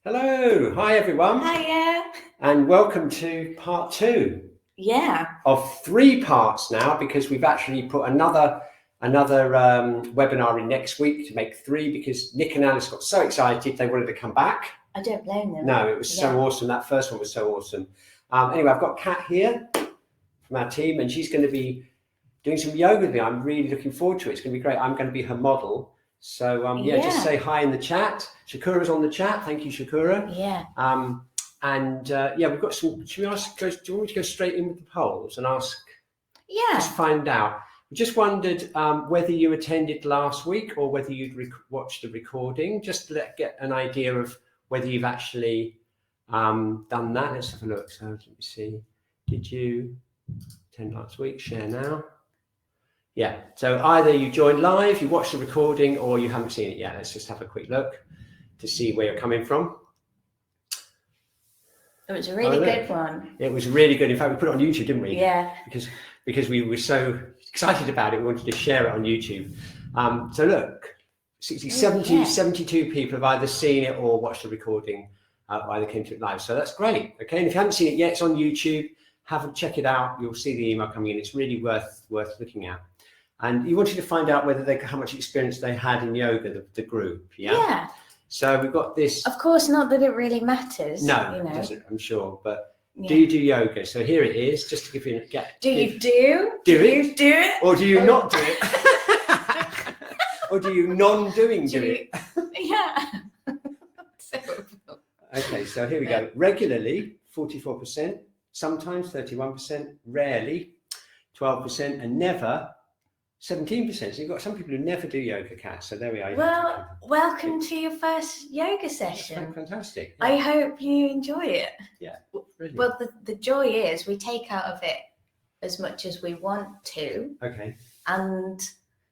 Hello, hi everyone. Hiya. And welcome to part 2. Yeah. Of 3 parts now, because we've actually put another webinar in next week to make 3, because Nick and Alice got so excited they wanted to come back. I don't blame them. No, it was so awesome. That first one was so awesome. Anyway, I've got Cat here from our team, and she's going to be doing some yoga with me. I'm really looking forward to it. It's going to be great. I'm going to be her model. So just say hi in the chat. Shakura's on the chat. Thank you, Shakura. Yeah. We've got some. Should we ask? Do you want me to go straight in with the polls and ask? Yeah. Just find out. We just wondered whether you attended last week or whether you'd watched the recording, just to get an idea of whether you've actually done that. Let's have a look. So let me see. Did you attend last week? Share now. Yeah, so either you joined live, you watched the recording, or you haven't seen it yet. Let's just have a quick look to see where you're coming from. It was a really good one. It was really good. In fact, we put it on YouTube, didn't we? Yeah. Because we were so excited about it, we wanted to share it on YouTube. So look, 72 people have either seen it or watched the recording, or either came to it live. So that's great. Okay, and if you haven't seen it yet, it's on YouTube. Check it out. You'll see the email coming in. It's really worth looking at. And you wanted to find out whether how much experience they had in yoga, the group, yeah? Yeah. So we've got this. Of course, not that it really matters. No, it doesn't, I'm sure. But do you do yoga? So here it is, just to give you Do you do it? Or do you not do it? Or do you non-doing do it? Yeah. Okay, so here we go. Regularly, 44%, sometimes 31%, rarely 12%, and never 17%. So you've got some people who never do yoga, Cat. So there we are. Well, welcome to your first yoga session. Fantastic. Yeah. I hope you enjoy it. Yeah. Brilliant. Well, the joy is we take out of it as much as we want to. Okay. And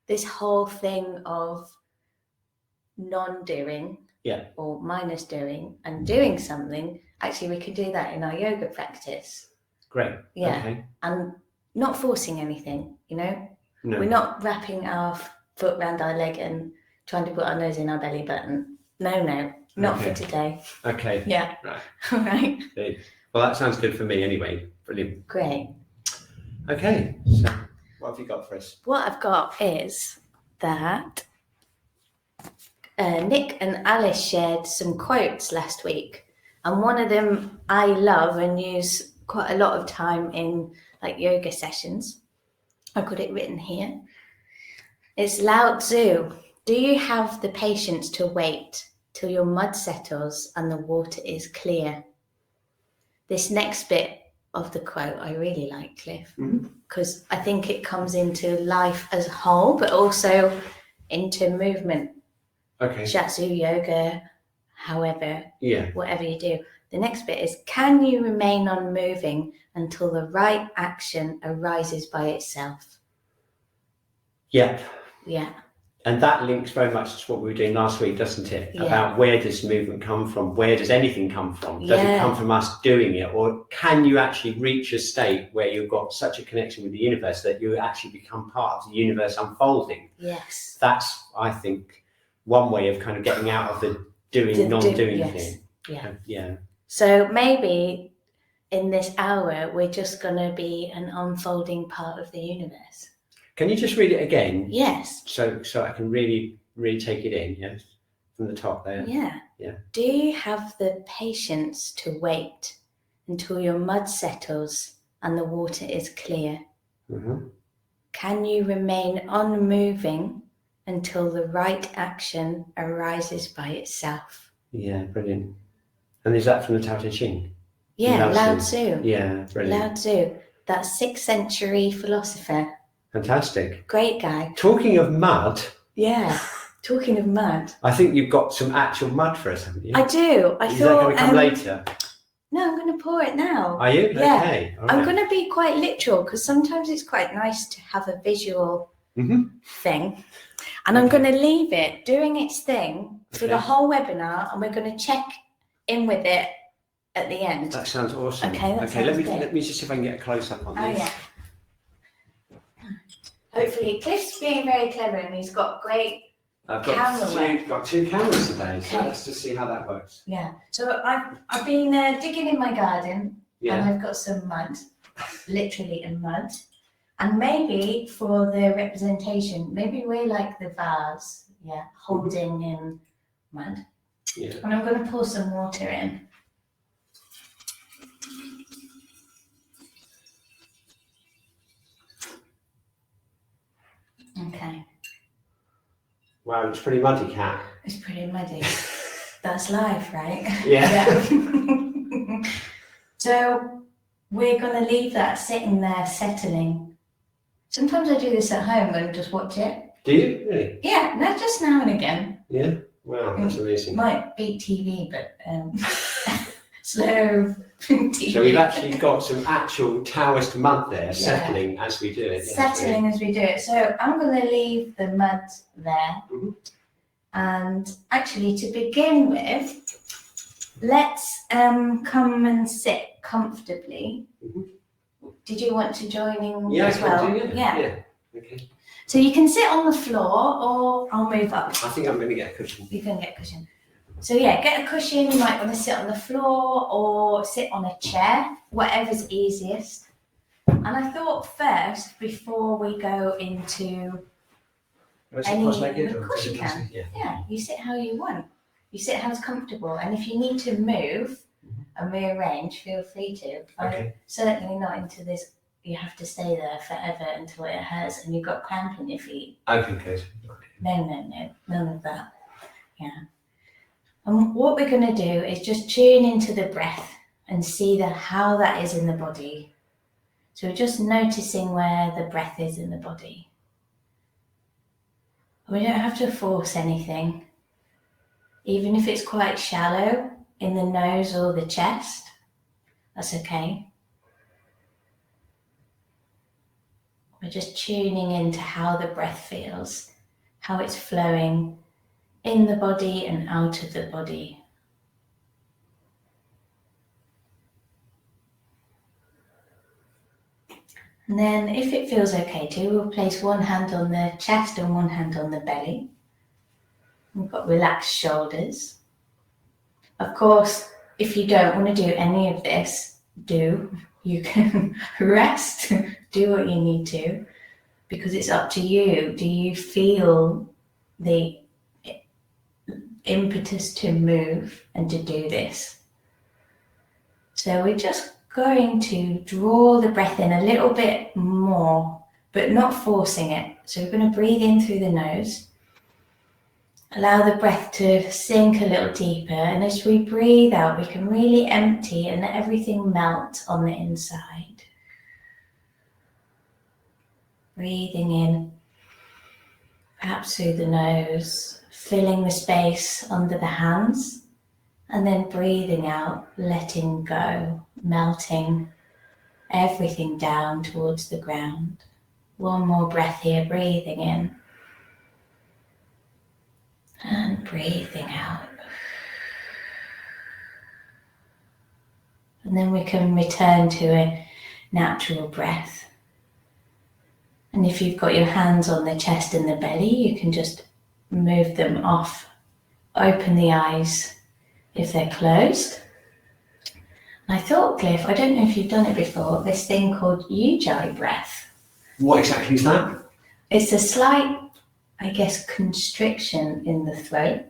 this whole thing of non-doing or minus doing and doing something, actually we can do that in our yoga practice. Great. Yeah. Okay. And not forcing anything, No. We're not wrapping our foot around our leg and trying to put our nose in our belly button. No, not for today. Okay. Yeah. Right. All right. Well, that sounds good for me anyway. Brilliant. Great. Okay. So what have you got for us? What I've got is that Nick and Alice shared some quotes last week. And one of them I love and use quite a lot of time in like yoga sessions. I've got it written here. It's Lao Tzu. Do you have the patience to wait till your mud settles and the water is clear? This next bit of the quote I really like, Cliff, because I think it comes into life as a whole, but also into movement. Okay. Shiatsu yoga, however, whatever you do. The next bit is, can you remain unmoving until the right action arises by itself? Yep. Yeah. And that links very much to what we were doing last week, doesn't it? Yeah. About where does movement come from? Where does anything come from? Does it come from us doing it? Or can you actually reach a state where you've got such a connection with the universe that you actually become part of the universe unfolding? Yes. That's, I think, one way of kind of getting out of the non-doing thing. Yeah. So maybe in this hour, we're just going to be an unfolding part of the universe. Can you just read it again? Yes. So I can really, really take it in, yes? From the top there. Yeah. Do you have the patience to wait until your mud settles and the water is clear? Mm-hmm. Can you remain unmoving until the right action arises by itself? Yeah, brilliant. And is that from the Tao Te Ching? Yeah, Lao Tzu. Yeah, brilliant. Lao Tzu, that 6th century philosopher. Fantastic. Great guy. Talking of mud. Yeah, talking of mud. I think you've got some actual mud for us, haven't you? I do. Is that going to come later? No, I'm going to pour it now. Are you? Yeah. Okay. All right. I'm going to be quite literal because sometimes it's quite nice to have a visual thing. And I'm going to leave it doing its thing for the whole webinar, and we're going to check in with it at the end. That sounds awesome. Okay, let me just see if I can get a close up on this. Oh, yeah. Hopefully, Cliff's being very clever and he's got great I've Camera got two cameras today, so Okay. let's just see how that works. Yeah. So I've been digging in my garden, and I've got some mud, literally in mud. And maybe for the representation, maybe we're like the vase, holding in mud. Yeah. And I'm going to pour some water in. Okay. Wow, it's pretty muddy, Cat. It's pretty muddy. That's life, right? Yeah. So we're going to leave that sitting there settling. Sometimes I do this at home and just watch it. Do you? Really? Yeah, no, just now and again. Yeah? Wow, that's amazing. Might beat TV, but slow TV. So we've actually got some actual Taoist mud there settling as we do it. Settling as we do it. So I'm going to leave the mud there. Mm-hmm. And actually, to begin with, let's come and sit comfortably. Mm-hmm. Did you want to join in as well? Do, yeah. Okay. So you can sit on the floor, or I'll move up. I think I'm going to get a cushion. You can get a cushion. So yeah, get a cushion. You might want to sit on the floor or sit on a chair, whatever's easiest. And I thought first, before we go into of course you can. Yeah, you sit how you want. You sit how's comfortable. And if you need to move and rearrange, feel free to. I'm certainly not into this. You have to stay there forever until it hurts and you've got cramp in your feet. Okay, good. No, none of that. Yeah. And what we're going to do is just tune into the breath and see how that is in the body. So we're just noticing where the breath is in the body. We don't have to force anything. Even if it's quite shallow in the nose or the chest, that's okay. We're just tuning into how the breath feels, how it's flowing in the body and out of the body. And then if it feels okay to, we'll place one hand on the chest and one hand on the belly. We've got relaxed shoulders. Of course, if you don't want to do any of this, you can rest, do what you need to, because it's up to you. Do you feel the impetus to move and to do this? So we're just going to draw the breath in a little bit more, but not forcing it. So we're going to breathe in through the nose. Allow the breath to sink a little deeper, and as we breathe out, we can really empty and let everything melt on the inside. Breathing in, perhaps through the nose, filling the space under the hands, and then breathing out, letting go, melting everything down towards the ground. One more breath here, breathing in. And breathing out. And then we can return to a natural breath. And if you've got your hands on the chest and the belly, you can just move them off. Open the eyes if they're closed. And I thought, Cliff, I don't know if you've done it before, this thing called Ujjayi breath. What exactly is that? It's a slight, I guess, constriction in the throat.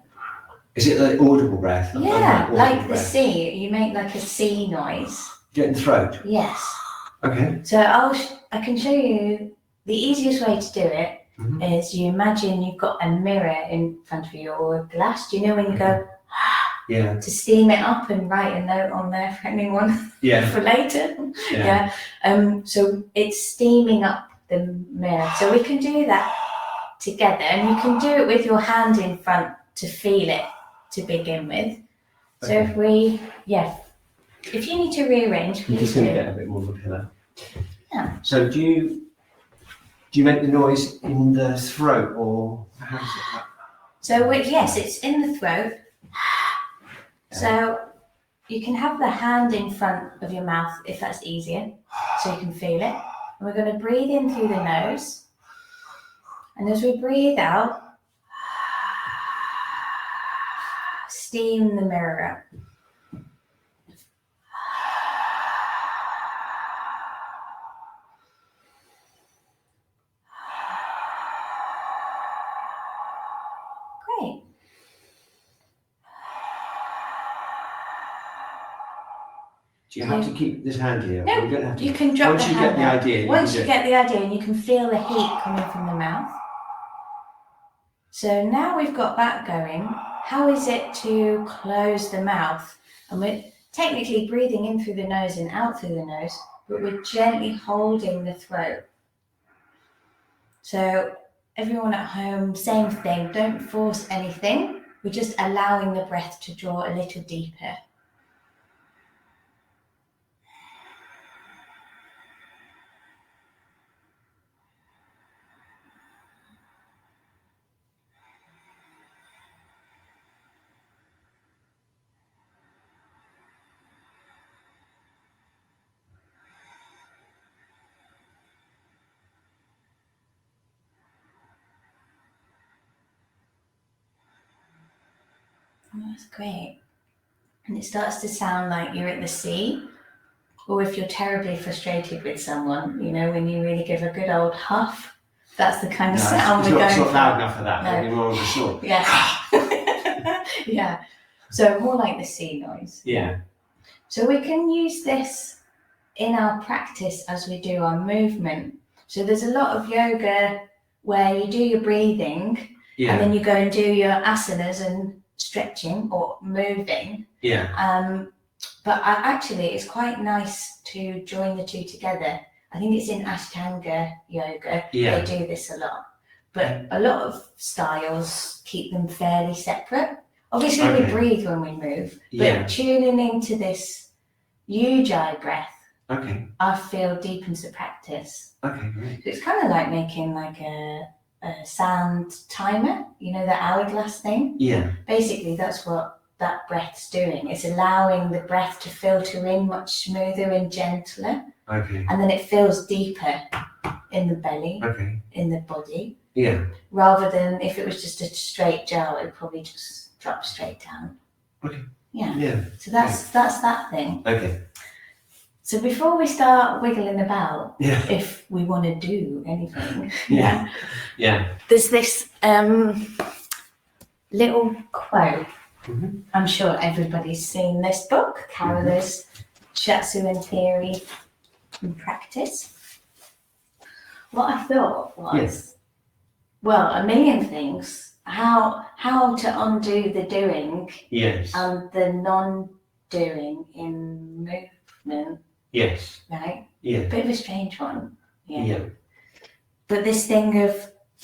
Is it the audible breath? Yeah, like the sea. You make like a sea noise. Get in the throat? Yes. Okay. So I can show you the easiest way to do it. Is you imagine you've got a mirror in front of you or a glass. Do you know when you go to steam it up and write a note on there for anyone for later? Yeah. So it's steaming up the mirror. So we can do that together, and you can do it with your hand in front to feel it to begin with. So if you need to rearrange, I'm please just do. going to get a bit more of a pillow. Yeah. So do you make the noise in the throat, or how does it work? So yes, it's in the throat. So you can have the hand in front of your mouth if that's easier, so you can feel it. And we're going to breathe in through the nose. And as we breathe out, steam the mirror up. Great. Do you have to keep this hand here? No, You don't have to. you can drop Once the you hand get the out. idea, Once you get the idea, and you can feel the heat coming from the mouth. So now we've got that going. How is it to close the mouth? And we're technically breathing in through the nose and out through the nose, but we're gently holding the throat. So everyone at home, same thing. Don't force anything. We're just allowing the breath to draw a little deeper. Oh, that's great. And it starts to sound like you're at the sea, or if you're terribly frustrated with someone, you know, when you really give a good old huff, that's the kind of sound we're going for. It's not loud enough for that. No. Maybe more of a snort. Yeah. Yeah. So more like the sea noise. Yeah. So we can use this in our practice as we do our movement. So there's a lot of yoga where you do your breathing and then you go and do your asanas and stretching or moving. Yeah. But actually it's quite nice to join the two together. I think it's in Ashtanga yoga. Yeah. They do this a lot. But a lot of styles keep them fairly separate. Obviously we breathe when we move, but tuning into this ujjayi breath, I feel deepens the practice. Okay, great. So it's kind of like making like a sound timer, you know, the hourglass thing? Yeah. Basically, that's what that breath's doing. It's allowing the breath to filter in much smoother and gentler. Okay. And then it feels deeper in the belly, in the body. Yeah. Rather than if it was just a straight jar, it would probably just drop straight down. Okay. Yeah. Yeah. So that's that thing. Okay. So before we start wiggling about, yeah. if we want to do anything, yeah, there's this little quote. Mm-hmm. I'm sure everybody's seen this book, Carola's Shiatsu in Theory and Practice. What I thought was, well, a million things. How to undo the doing and the non-doing in movement. Yes. Right? Yeah. Bit of a strange one. Yeah. But this thing of,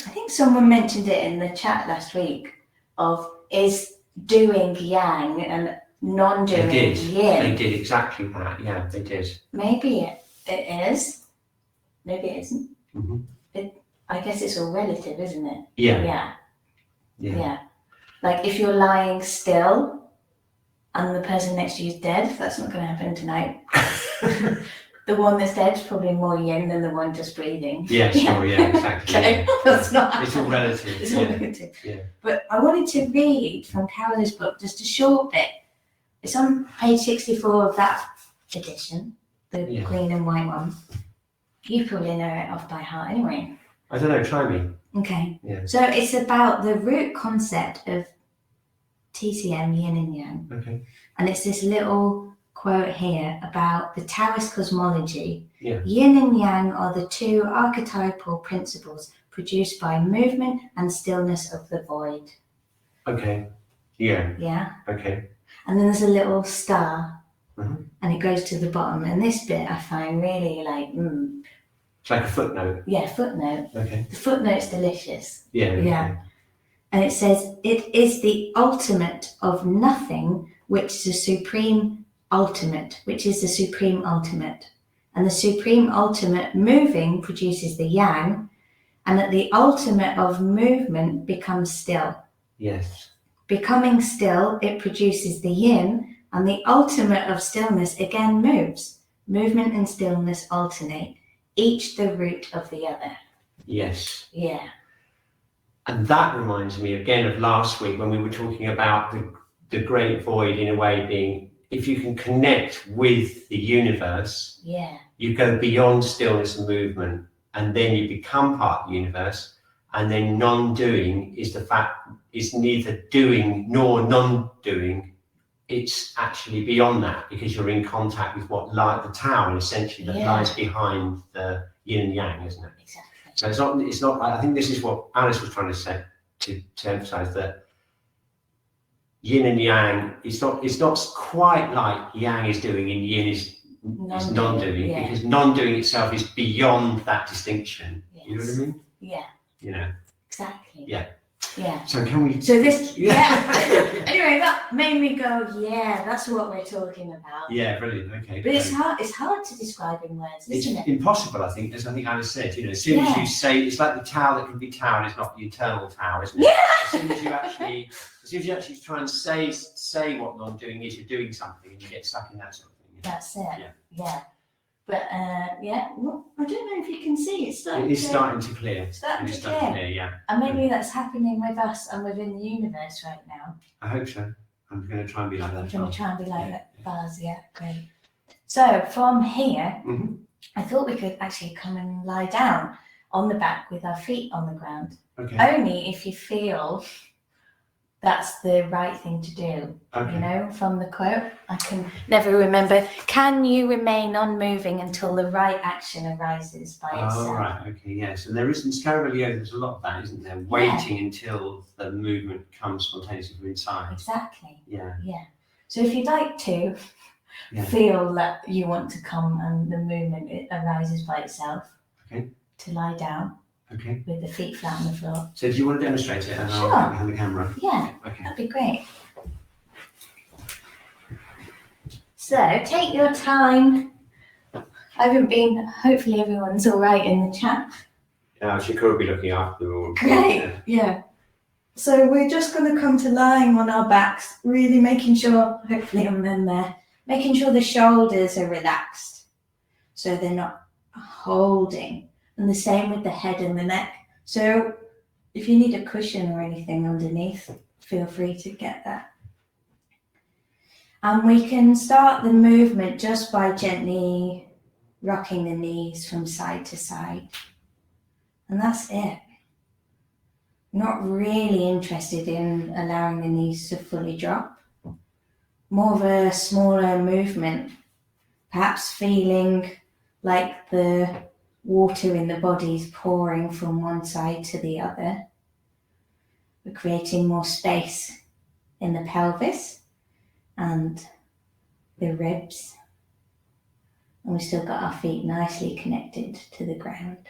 I think someone mentioned it in the chat last week, of is doing yang and non-doing yin. They did exactly that. Yeah, they did. Maybe it is. Maybe it isn't. Mm-hmm. I guess it's all relative, isn't it? Yeah. Like if you're lying still and the person next to you is dead, that's not going to happen tonight. The one that's dead is probably more yin than the one just breathing. Yeah, sure, yeah, exactly. Okay, that's not. It's all relative. It's all relative. Yeah. But I wanted to read from Carola's book just a short bit. It's on page 64 of that edition, the green and white one. You probably know it off by heart anyway. I don't know, try me. Okay. Yeah. So it's about the root concept of TCM, yin and yang. Okay. And it's this little quote here about the Taoist cosmology. Yeah. Yin and yang are the two archetypal principles produced by movement and stillness of the void. Okay. Yeah. Yeah. Okay. And then there's a little star, and it goes to the bottom. And this bit I find really like, It's like a footnote. Yeah, footnote. Okay. The footnote's delicious. Yeah. Yeah. And it says, it is the ultimate of nothing, which is the supreme ultimate, And the supreme ultimate moving produces the yang, and that the ultimate of movement becomes still. Yes. Becoming still, it produces the yin, and the ultimate of stillness again moves. Movement and stillness alternate, each the root of the other. Yes. Yeah. And that reminds me again of last week when we were talking about the great void in a way being, if you can connect with the universe, you go beyond stillness and movement, and then you become part of the universe. And then non-doing is is neither doing nor non-doing. It's actually beyond that, because you're in contact with what the tower essentially that lies behind the yin and yang, isn't it? Exactly. So it's not. I think this is what Alice was trying to say, to emphasize that yin and yang. It's not quite like yang is doing and yin is non-doing, because non-doing itself is beyond that distinction. Yes. You know what I mean? Yeah. You know. Exactly. Yeah. Yeah. So can we? So this. Anyway, that made me go. Yeah, that's what we're talking about. Yeah, brilliant. Okay. But it's hard. It's hard to describe in words, isn't it? Impossible, I think. As I think Alice said, you know, as soon as you say, it's like the tower that can be towered is not the eternal tower, isn't it? Yeah. As soon as you actually try and say what non-doing is, you're doing something, and you get stuck in that sort of thing. You know? That's it. Yeah. But well, I don't know if you can see it's starting. It is starting to clear. Starting to clear. Yeah. And maybe that's happening with us and within the universe right now. I hope so. I'm going to try and be like that. I'm going to try and be like that. Buzz, great. So from here, I thought we could actually come and lie down on the back with our feet on the ground. Okay. Only if you feel that's the right thing to do. Okay. You know, from the quote, I can never remember. Can you remain unmoving until the right action arises by itself? Oh, right. Okay. Yes. And there is in Scaravelli Yoga, there's a lot of that, isn't there? Waiting until the movement comes spontaneously from inside. Exactly. Yeah. Yeah. So if you'd like to feel that you want to come and the movement arises by itself, to lie down. Okay. With the feet flat on the floor. So do you want to demonstrate it? And Sure. I'll hand the camera. Yeah. Okay. That'd be great. So take your time. Hopefully everyone's all right in the chat. Yeah, she could be looking after them all. Great. Yeah. So we're just going to come to lying on our backs, really making sure, hopefully I'm in there, making sure the shoulders are relaxed so they're not holding. And the same with the head and the neck. So if you need a cushion or anything underneath, feel free to get that. And we can start the movement just by gently rocking the knees from side to side. And that's it. Not really interested in allowing the knees to fully drop. More of a smaller movement. Perhaps feeling like the water in the body is pouring from one side to the other. We're creating more space in the pelvis and the ribs. And we've still got our feet nicely connected to the ground.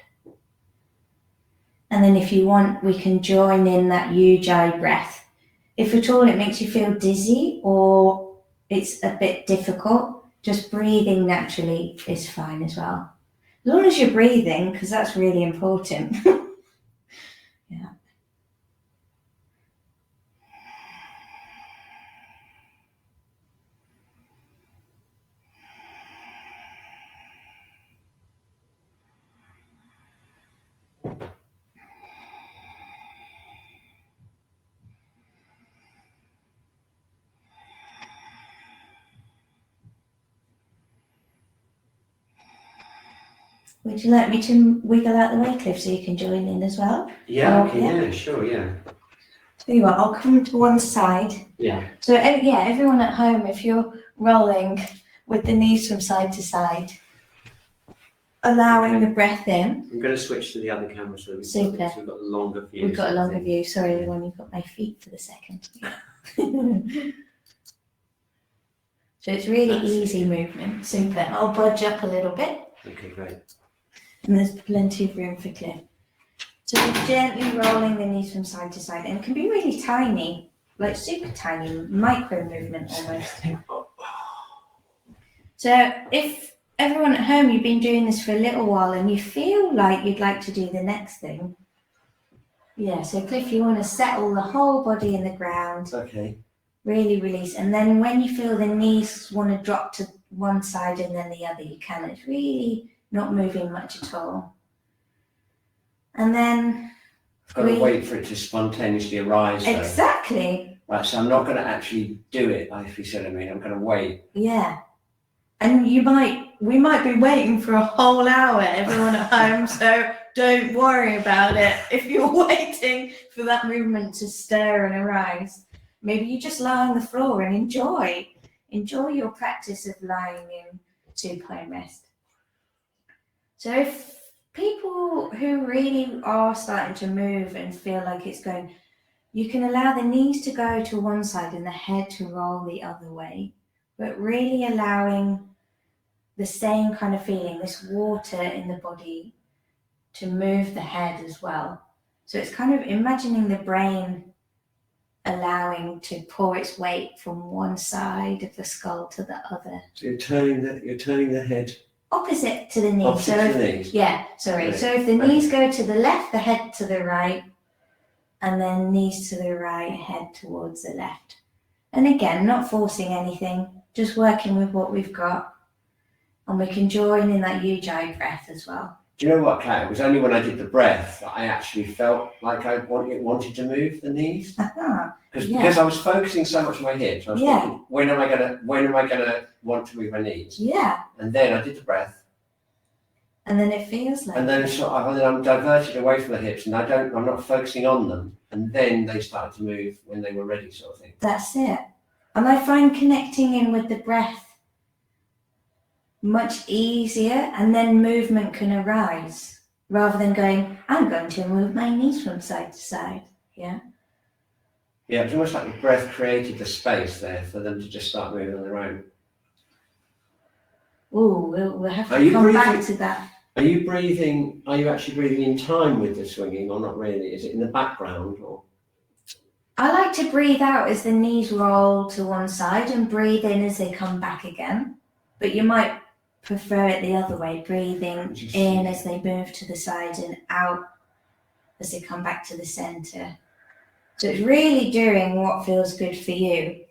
And then if you want, we can join in that Ujjayi breath. If at all it makes you feel dizzy or it's a bit difficult, just breathing naturally is fine as well. As long as you're breathing, because that's really important. Yeah. Would you like me to wiggle out the way, Cliff, so you can join in as well? Yeah, okay, yeah, sure, yeah. Tell you what, I'll come to one side. Yeah. So, everyone at home, if you're rolling with the knees from side to side, allowing the breath in. I'm going to switch to the other camera so we've got a longer view. We've got a longer view. Sorry, everyone, you've got my feet for the second. So it's really easy movement. Super. I'll budge up a little bit. Okay, great. And there's plenty of room for Cliff. So gently rolling the knees from side to side, and it can be really tiny, like super tiny, micro movement almost. So if everyone at home, you've been doing this for a little while and you feel like you'd like to do the next thing. Yeah, so Cliff, you want to settle the whole body in the ground. Okay. Really release. And then when you feel the knees want to drop to one side and then the other, you can. It's really not moving much at all. And then I've got to wait for it to spontaneously arise. Exactly. Right, so I'm not going to actually do it, if you see what I mean. I'm going to wait. Yeah. And we might be waiting for a whole hour, everyone at home, so don't worry about it. If you're waiting for that movement to stir and arise, maybe you just lie on the floor and enjoy your practice of lying in supine rest. So if people who really are starting to move and feel like it's going, you can allow the knees to go to one side and the head to roll the other way, but really allowing the same kind of feeling, this water in the body, to move the head as well. So it's kind of imagining the brain allowing to pour its weight from one side of the skull to the other. So you're turning the head opposite to the knees. Opposite to the knees. Yeah, sorry. Right. So if the knees go to the left, the head to the right, and then knees to the right, head towards the left. And again, not forcing anything, just working with what we've got. And we can join in that Ujjayi breath as well. Do you know what, Kat? It was only when I did the breath that I actually felt like I wanted to move the knees. Because I was focusing so much on my hips. I was thinking, when am I gonna want to move my knees? Yeah. And then I did the breath. And then it feels like. And then I'm diverted away from the hips, and I'm not focusing on them. And then they started to move when they were ready, sort of thing. That's it. And I find connecting in with the breath much easier, and then movement can arise rather than going, I'm going to move my knees from side to side. Yeah. Yeah, it's almost like the breath created the space there for them to just start moving on their own. Oh, we'll have to come back to that. Are you actually breathing in time with the swinging, or not really? Is it in the background, or? I like to breathe out as the knees roll to one side and breathe in as they come back again. But you might prefer it the other way, breathing in as they move to the side and out as they come back to the center. So it's really doing what feels good for you.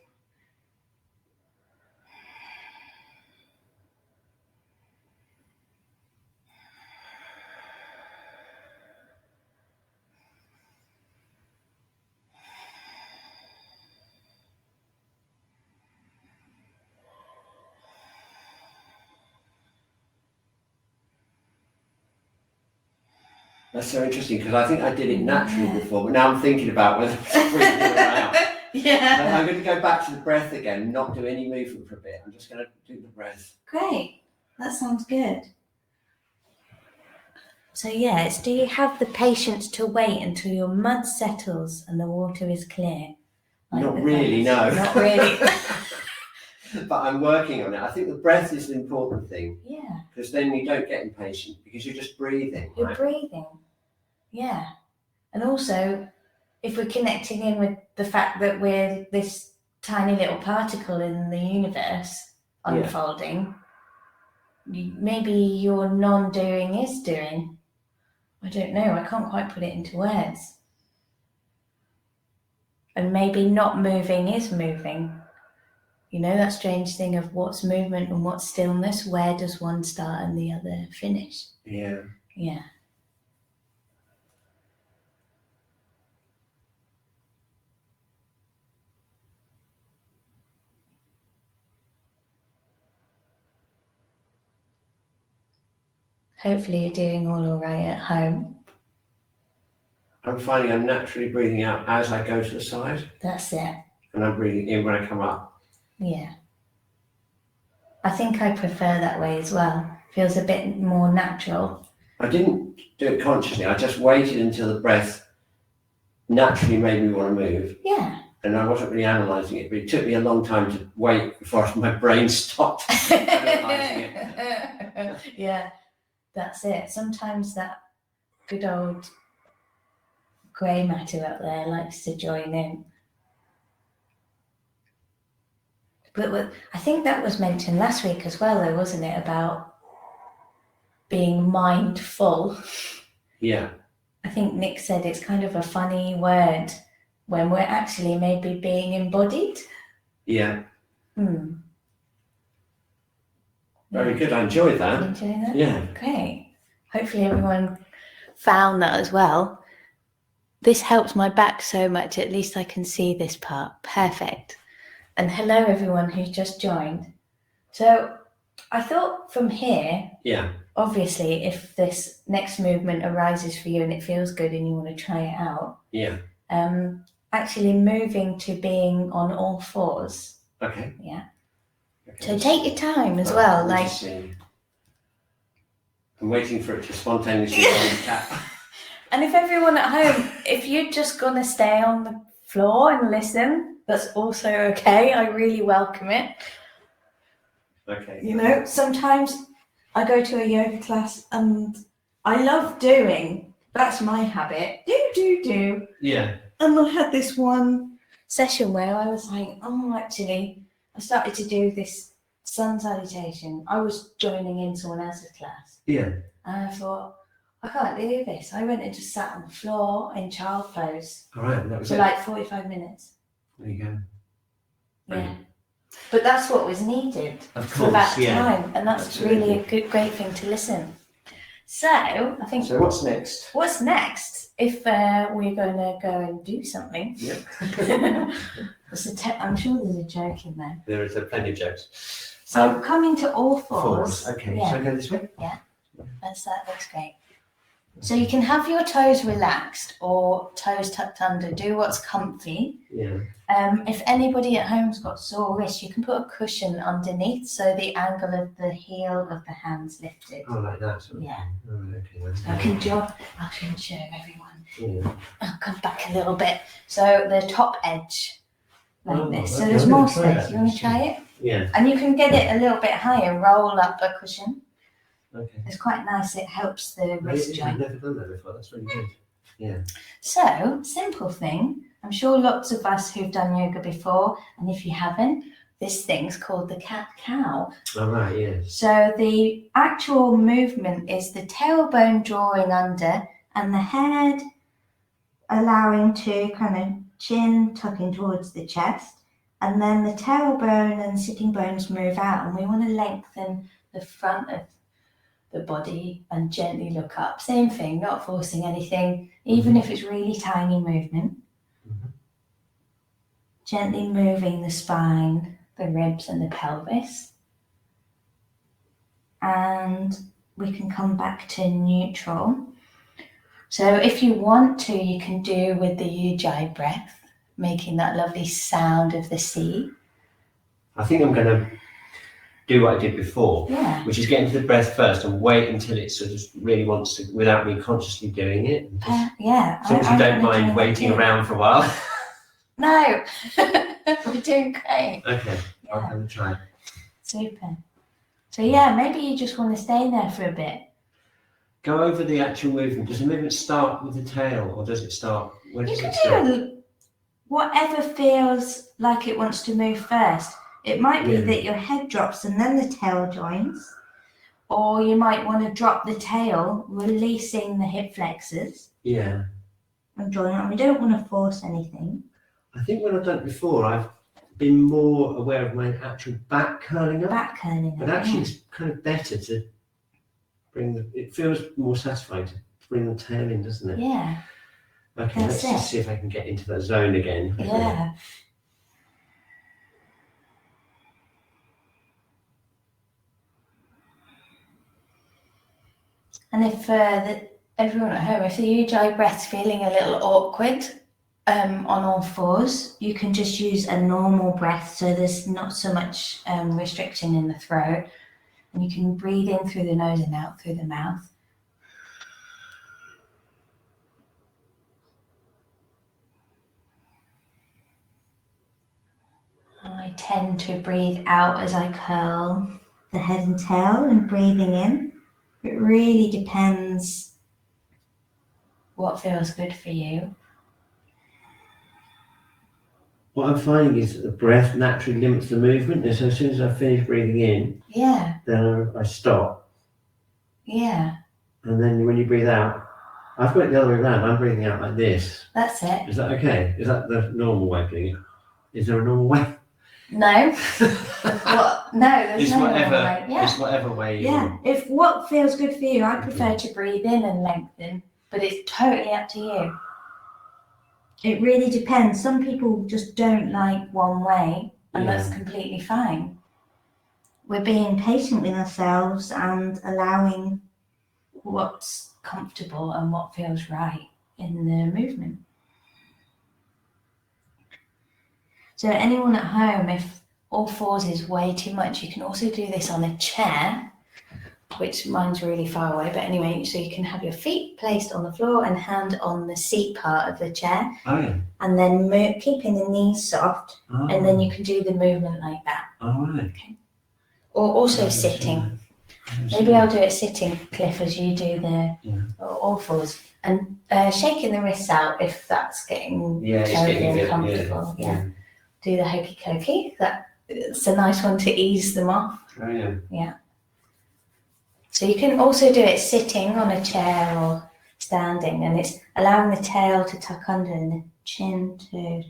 That's so interesting, because I think I did it naturally before, but now I'm thinking about whether to breathe in or out. Yeah. I'm going to go back to the breath again, not do any movement for a bit. I'm just going to do the breath. Great. That sounds good. So yes, do you have the patience to wait until your mud settles and the water is clear? Not really, no. Not really. But I'm working on it. I think the breath is an important thing. Yeah. Because then you don't get impatient, because you're just breathing. You're breathing. Yeah. And also, if we're connecting in with the fact that we're this tiny little particle in the universe unfolding, maybe your non-doing is doing. I don't know. I can't quite put it into words. And maybe not moving is moving. You know, that strange thing of what's movement and what's stillness. Where does one start and the other finish? Yeah. Yeah. Hopefully you're doing all right at home. I'm finding I'm naturally breathing out as I go to the side. That's it. And I'm breathing in when I come up. Yeah. I think I prefer that way as well. Feels a bit more natural. I didn't do it consciously. I just waited until the breath naturally made me want to move. Yeah. And I wasn't really analysing it, but it took me a long time to wait before my brain stopped analysing it. Yeah, that's it. Sometimes that good old grey matter up there likes to join in. But I think that was mentioned last week as well, though, wasn't it? About being mindful. Yeah. I think Nick said it's kind of a funny word when we're actually maybe being embodied. Yeah. Very good. I enjoyed that. Enjoying that? Yeah. Great. Hopefully everyone found that as well. this helps my back so much. At least I can see this part. Perfect. And hello, everyone who's just joined. So I thought from here, obviously, if this next movement arises for you and it feels good and you want to try it out, actually moving to being on all fours. Okay. Yeah. Okay, so take your time as well. Like, I'm waiting for it to spontaneously go on the cat. And if everyone at home, if you're just going to stay on the floor and listen, that's also okay. I really welcome it. Okay. You know, sometimes I go to a yoga class and I love doing. That's my habit. Do. Yeah. And I had this one session where I was like, actually, I started to do this sun salutation. I was joining in someone else's class. Yeah. And I thought, I can't do this. I went and just sat on the floor in child pose. All right, that was for like 45 minutes. There you go. Yeah. But that's what was needed for that time. And that's really a great thing to listen. So, I think... So what's next? What's next? If we're going to go and do something. Yeah. I'm sure there's a joke in there. There is plenty of jokes. So, coming to all fours. Okay, yeah. Shall I go this way? Yeah. That looks great. So you can have your toes relaxed or toes tucked under. Do what's comfy. Yeah. If anybody at home's got sore wrists, you can put a cushion underneath so the angle of the heel of the hand's lifted. Oh, like that. Yeah. Oh, okay. I can I'll show everyone. Yeah. I'll come back a little bit. So the top edge, like this. So there's more space. You want to try it? Yeah. And you can get it a little bit higher. Roll up a cushion. Okay. It's quite nice. It helps the wrist joint. I've never done that before. That's really good. Yeah. So, simple thing. I'm sure lots of us who've done yoga before, and if you haven't, this thing's called the cat-cow. Oh, right, yes. So the actual movement is the tailbone drawing under and the head allowing to kind of chin tucking towards the chest. And then the tailbone and sitting bones move out, and we want to lengthen the front of the body and gently look up. Same thing, not forcing anything, even if it's really tiny movement. Gently moving the spine, the ribs and the pelvis. And we can come back to neutral. So if you want to, you can do with the Ujjayi breath, making that lovely sound of the sea. I think I'm going to do what I did before, which is get into the breath first and wait until it sort of really wants to, without me consciously doing it. As long as you don't mind waiting around for a while. No, we're doing great. Okay, I'm going to try. Super. So maybe you just want to stay there for a bit. Go over the actual movement. Does the movement start with the tail, or does it start? Where does it start? You can do whatever feels like it wants to move first. It might be that your head drops and then the tail joins, or you might want to drop the tail, releasing the hip flexors. Yeah. And join it. We don't want to force anything. I think when I've done it before, I've been more aware of my actual back curling up. But actually, it's kind of better to bring it feels more satisfying to bring the tail in, doesn't it? Yeah. Okay, let's just see if I can get into that zone again. Yeah. And if everyone at home, if the Ujjayi breath's feeling a little awkward on all fours, you can just use a normal breath, so there's not so much restriction in the throat, and you can breathe in through the nose and out through the mouth. I tend to breathe out as I curl the head and tail, and breathing in. It really depends what feels good for you. What I'm finding is that the breath naturally limits the movement, and so as soon as I finish breathing in, then I stop. Yeah. And then when you breathe out, I've got it the other way around. I'm breathing out like this. That's it. Is that okay? Is that the normal way of doing it? Is there a normal way? No. No, there's no normal way. Yeah. It's whatever way you want. If what feels good for you, I prefer to breathe in and lengthen, but it's totally up to you. It really depends. Some people just don't like one way, and Yeah. that's completely fine. We're being patient with ourselves and allowing what's comfortable and what feels right in the movement. So anyone at home, if all fours is way too much, you can also do this on a chair, which mine's really far away, but anyway, so you can have your feet placed on the floor and hand on the seat part of the chair. Oh, yeah. And then keeping the knees soft, and then you can do the movement like that. Oh, right. Okay. Or also sitting. Maybe I'll do it sitting, Cliff, as you do the all fours. And shaking the wrists out if that's getting totally uncomfortable. Yeah. Do the hokey cokey. It's a nice one to ease them off. Oh, yeah. Yeah. So you can also do it sitting on a chair or standing, and it's allowing the tail to tuck under and the chin to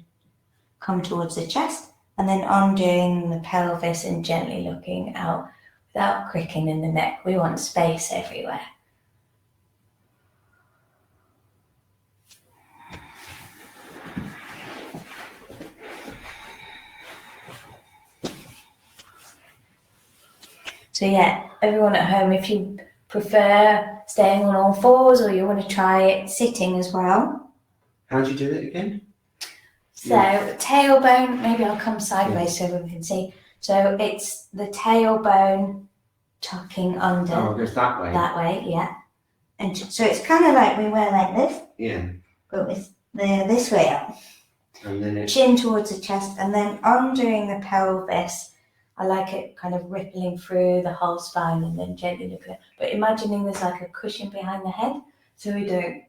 come towards the chest, and then undoing the pelvis and gently looking out without cricking in the neck. We want space everywhere. So yeah, everyone at home, if you prefer staying on all fours or you want to try it sitting as well. How do you do it again? So tailbone, maybe I'll come sideways so everyone can see. So it's the tailbone tucking under. Oh, it goes that way. That way, yeah. And so it's kind of like we were like this. Yeah. But with this way up. And then chin towards the chest, and then undoing the pelvis. I like it kind of rippling through the whole spine and then gently look at it. But imagining there's like a cushion behind the head so we don't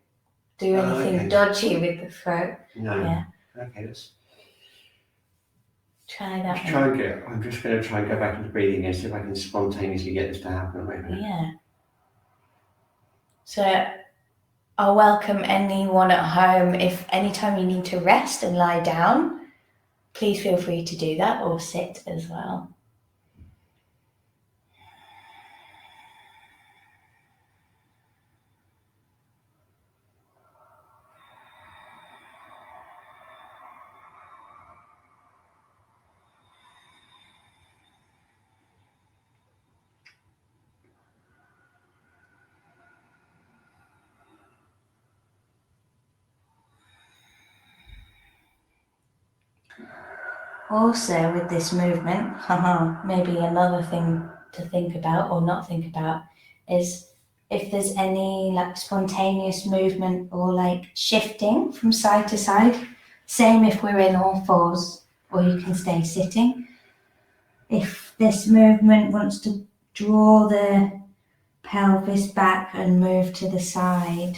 do anything dodgy with the throat. No. Yeah. Okay, let's try that. I'm just going to try and go back into breathing and see if I can spontaneously get this to happen. Wait a minute. Yeah. So I'll welcome anyone at home. If anytime you need to rest and lie down, please feel free to do that, or sit as well. Also with this movement, maybe another thing to think about or not think about is if there's any like spontaneous movement or like shifting from side to side. Same if we're in all fours, or you can stay sitting. If this movement wants to draw the pelvis back and move to the side,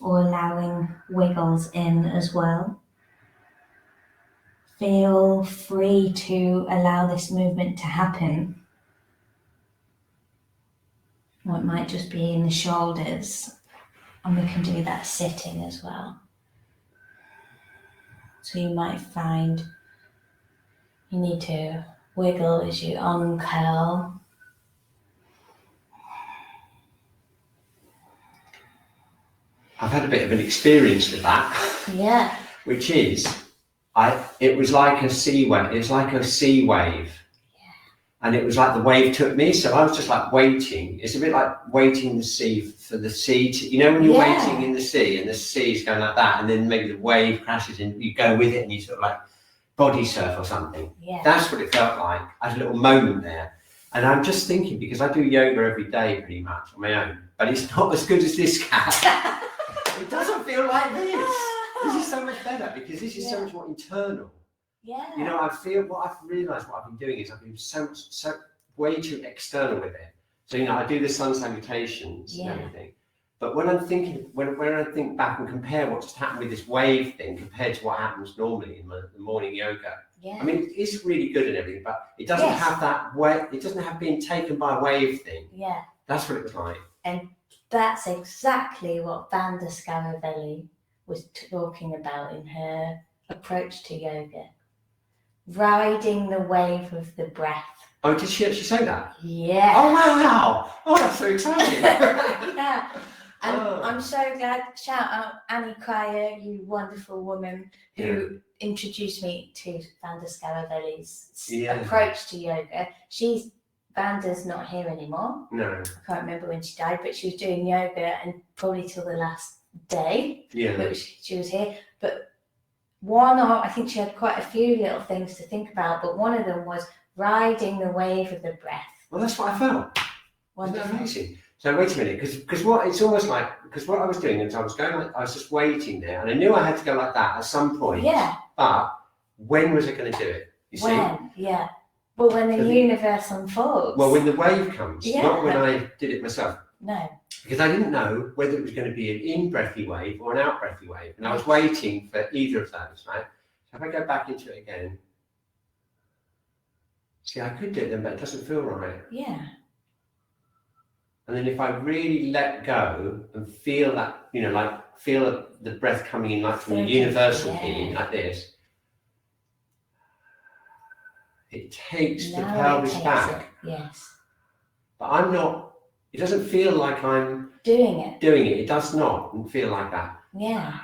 or allowing wiggles in as well. Feel free to allow this movement to happen. Or it might just be in the shoulders, and we can do that sitting as well. So you might find you need to wiggle as you uncurl. I've had a bit of an experience with that. Yeah. Which is, it was like a sea wave. It was like a sea wave. Yeah. And it was like the wave took me, so I was just like waiting. It's a bit like waiting the sea for the sea to, you know, when you're waiting in the sea and the sea's going like that, and then maybe the wave crashes and you go with it and you sort of like body surf or something. Yeah. That's what it felt like. I had a little moment there. And I'm just thinking, because I do yoga every day pretty much on my own, but it's not as good as this, Cat. It doesn't feel like this. This is so much better because this is so much more internal. Yeah. You know, what I've realised what I've been doing is I've been so way too external with it. So, you know, I do the sun salutations and everything. But when I'm thinking, when I think back and compare what just happened with this wave thing compared to what happens normally in the morning yoga, I mean, it's really good and everything, but it doesn't have that way. It doesn't have being taken by a wave thing. Yeah. That's what it was like. And that's exactly what Vanda Scaravelli was talking about in her approach to yoga. Riding the wave of the breath. Oh, did she actually say that? Yeah. Oh, wow. Oh, that's so exciting. Yeah. And I'm so glad. Shout out Annie Cryer, you wonderful woman who introduced me to Vanda Scaravelli's approach to yoga. Vanda's not here anymore. No. I can't remember when she died, but she was doing yoga and probably till the last day that she was here. But I think she had quite a few little things to think about, but one of them was riding the wave of the breath. Well, that's what I felt. Wonderful. Isn't that amazing? So wait a minute, because what it's almost like, because what I was doing is I was just waiting there, and I knew I had to go like that at some point. Yeah. But when was I going to do it? You see? Yeah. Well, when the universe unfolds. Well, when the wave comes, not when I did it myself. No. Because I didn't know whether it was going to be an in-breathy wave or an out-breathy wave, and I was waiting for either of those, right? So if I go back into it again, see, I could do it then, but it doesn't feel right. Yeah. And then if I really let go and feel that, feel the breath coming in like from the universal healing, like this, it takes the pelvis back. Yes. But it doesn't feel like I'm doing it. It does not feel like that. Yeah.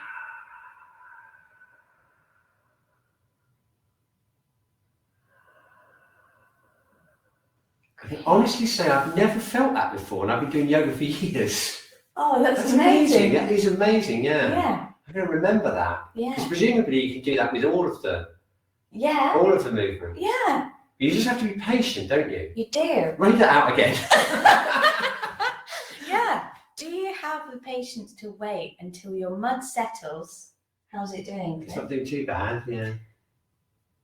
I can honestly say I've never felt that before, and I've been doing yoga for years. Oh, that's amazing. That is amazing, Yeah. I'm going to remember that. Yeah. Because presumably you can do that with all of the movements. Yeah. You just have to be patient, don't you? You do. Read that out again. Yeah. Do you have the patience to wait until your mud settles? How's it doing? It's not doing too bad, yeah.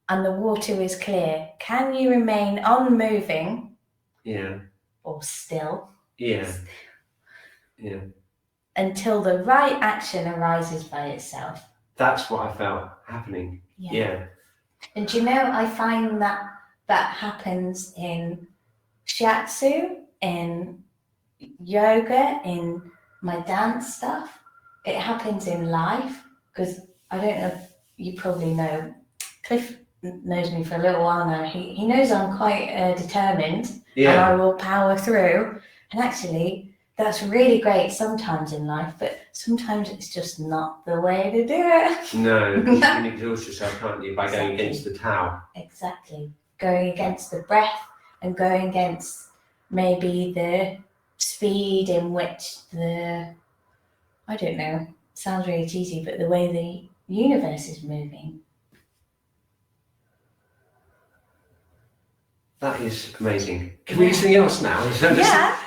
And the water is clear. Can you remain unmoving? Yeah. Or still? Yeah. Yeah. Until the right action arises by itself. That's what I felt happening. Yeah. And do you know, I find that happens in shiatsu, in yoga, in my dance stuff. It happens in life, because I don't know if you probably know, Cliff knows me for a little while now. He knows I'm quite determined, and I will power through. And actually, that's really great sometimes in life, but sometimes it's just not the way to do it. No, you can exhaust yourself, can't you, by going against the Tao. Exactly. Going against the breath and going against maybe the speed in which I don't know, sounds really cheesy, but the way the universe is moving. That is amazing. Can we do something else now?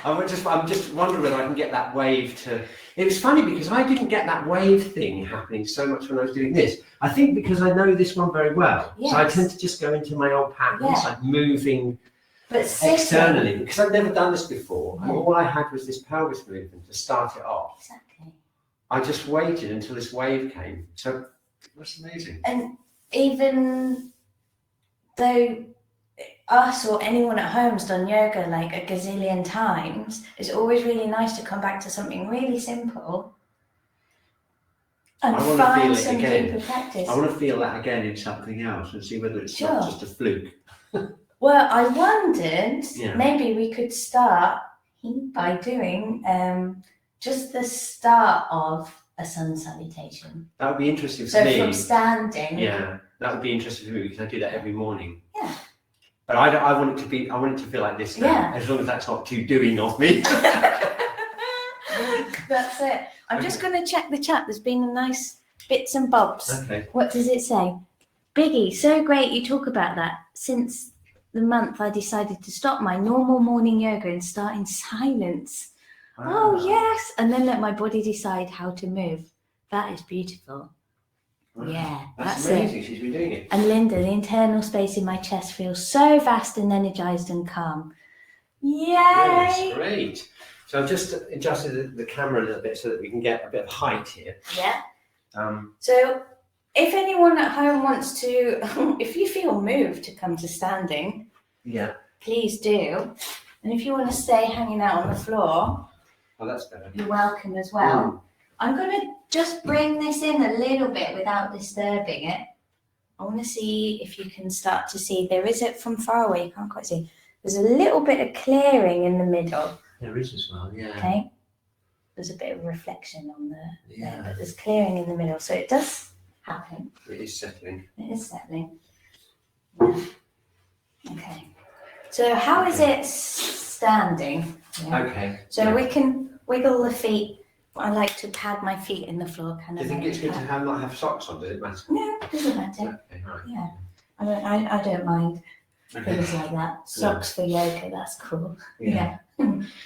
I'm just wondering whether I can get that wave to... It was funny because I didn't get that wave thing happening so much when I was doing this. I think because I know this one very well. Yes. So I tend to just go into my old patterns, like moving externally, because I've never done this before. And all I had was this pelvis movement to start it off. Exactly. I just waited until this wave came. So that's amazing. And even though us or anyone at home's done yoga like a gazillion times, it's always really nice to come back to something really simple and find some deeper practice. I want to feel that again in something else and see whether it's not just a fluke. Well, I wondered, maybe we could start by doing just the start of a sun salutation. That would be interesting for me. So from standing. Yeah, that would be interesting for me because I do that every morning. Yeah. But I want it to feel like this now, as long as that's not too doing of me. That's it. I'm just going to check the chat. There's been a nice bits and bobs. Okay. What does it say? Biggie, so great you talk about that. Since the month I decided to stop my normal morning yoga and start in silence. Wow. Oh, yes. And then let my body decide how to move. That is beautiful. Wow. Yeah, that's amazing. it. She's been doing it. And Linda, the internal space in my chest feels so vast and energized and calm. Yay! That's great. So I've just adjusted the camera a little bit so that we can get a bit of height here. Yeah. So if anyone at home wants to, if you feel moved to come to standing, please do. And if you want to stay hanging out on the floor, that's better. You're welcome as well. I'm going to just bring this in a little bit without disturbing it. I want to see if you can start to see. There is it from far away. You can't quite see. There's a little bit of clearing in the middle. There is as well, yeah. Okay. there's a bit of reflection on there, but there's clearing in the middle. So it does happen. It is settling. It is settling. Yeah. Okay. So how is it standing? Yeah. Okay. So we can wiggle the feet. I like to pad my feet in the floor. Kind Do of. you think it's good to not have socks on? Does it matter? No, it doesn't matter. Okay, right. Yeah. I don't mind things like that. Socks for yoga, that's cool. Yeah.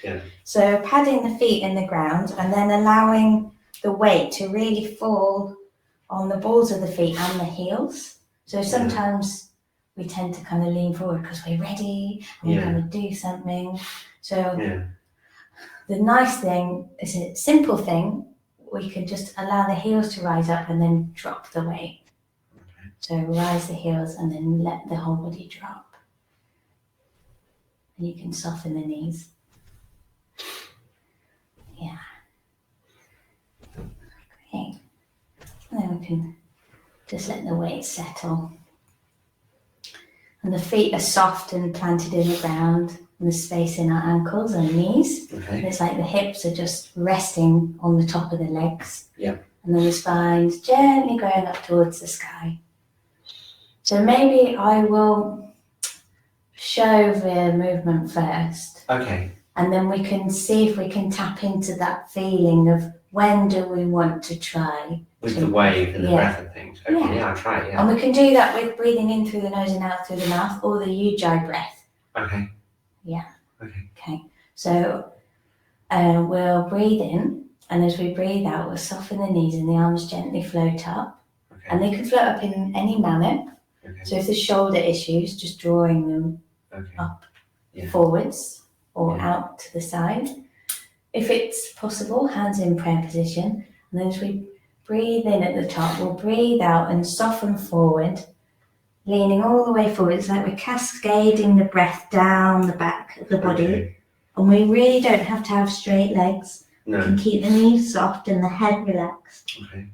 Yeah. So padding the feet in the ground and then allowing the weight to really fall on the balls of the feet and the heels. So sometimes we tend to kind of lean forward because we're ready and we're going to do something. So the nice thing is a simple thing. We can just allow the heels to rise up and then drop the weight. Okay. So rise the heels and then let the whole body drop. And you can soften the knees. Yeah. Great. And then we can just let the weight settle. And the feet are soft and planted in the ground, and the space in our ankles and knees. Okay. And it's like the hips are just resting on the top of the legs. Yeah. And then the spine's gently going up towards the sky. So maybe I will show the movement first. Okay. And then we can see if we can tap into that feeling of when do we want to try. With the wave and the breath and things. Okay, yeah, I'll try it, And we can do that with breathing in through the nose and out through the mouth, or the Ujjayi breath. Okay. Yeah. Okay. Okay. So we'll breathe in, and as we breathe out, we'll soften the knees and the arms gently float up. Okay. And they can float up in any manner. Okay. So if there's shoulder issues, just drawing them up forwards or out to the side. If it's possible, hands in prayer position. And then as we breathe in at the top, we'll breathe out and soften forward, leaning all the way forward. It's like we're cascading the breath down the back of the body. Okay. And we really don't have to have straight legs. No. We can keep the knees soft and the head relaxed. Okay.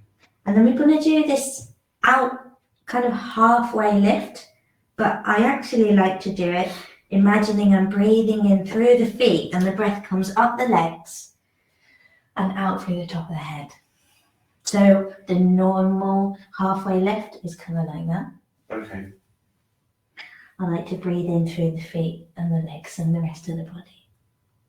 And then we're going to do this out kind of halfway lift, but I actually like to do it imagining I'm breathing in through the feet and the breath comes up the legs and out through the top of the head. So the normal halfway lift is kind of like that. Okay. I like to breathe in through the feet and the legs and the rest of the body.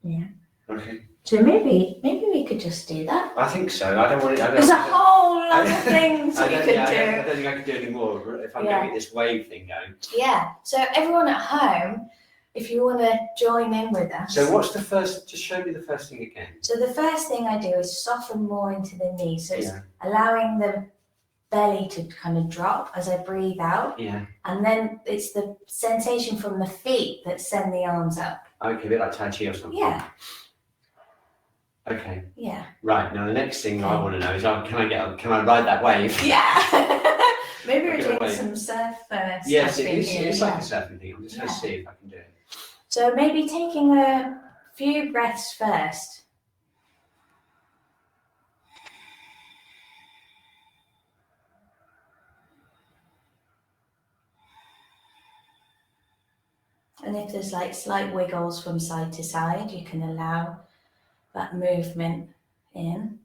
Yeah. Okay. So maybe we could just do that. I think so. I don't want it. There's a whole lot of things we could do. I don't think I can do any more if I'm getting this wave thing going. Yeah. So everyone at home, if you want to join in with us. So what's the first? Just show me the first thing again. So the first thing I do is soften more into the knees. So it's allowing the belly to kind of drop as I breathe out. Yeah. And then it's the sensation from the feet that send the arms up. Okay, a bit like Tai Chi or something. Yeah. Okay. Yeah. Right, now the next thing I want to know is can I ride that wave? Yeah. Maybe we're doing some surf first. Yes, it's like a surfing thing. I'm just going to see if I can do it. So maybe taking a few breaths first. And if there's like slight wiggles from side to side, you can allow that movement in.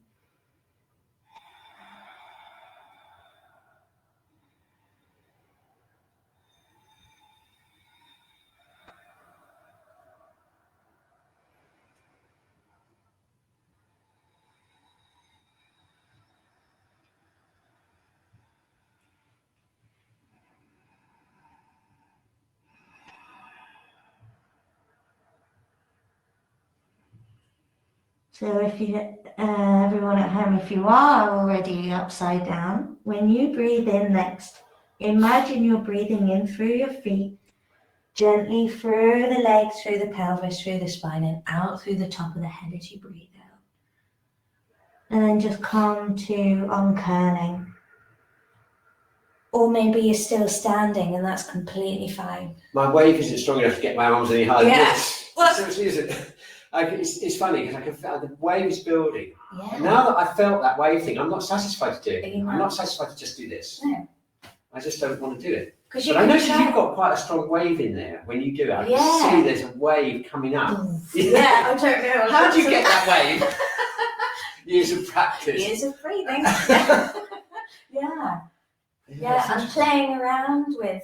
So if you, everyone at home, if you are already upside down, when you breathe in next, imagine you're breathing in through your feet, gently through the legs, through the pelvis, through the spine, and out through the top of the head as you breathe out. And then just come to uncurling. Or maybe you're still standing and that's completely fine. My wave isn't strong enough to get my arms any higher. Yes. Well, seriously, is it? It's funny because I can feel the wave is building. Yeah. Now that I felt that wave thing, I'm not satisfied to do it. I'm not satisfied to just do this. No. I just don't want to do it. But I noticed you've got quite a strong wave in there when you do it. I can see there's a wave coming up. Yeah, I don't know. How do you get that wave? Years of practice. Years of breathing. Yeah, I'm playing around with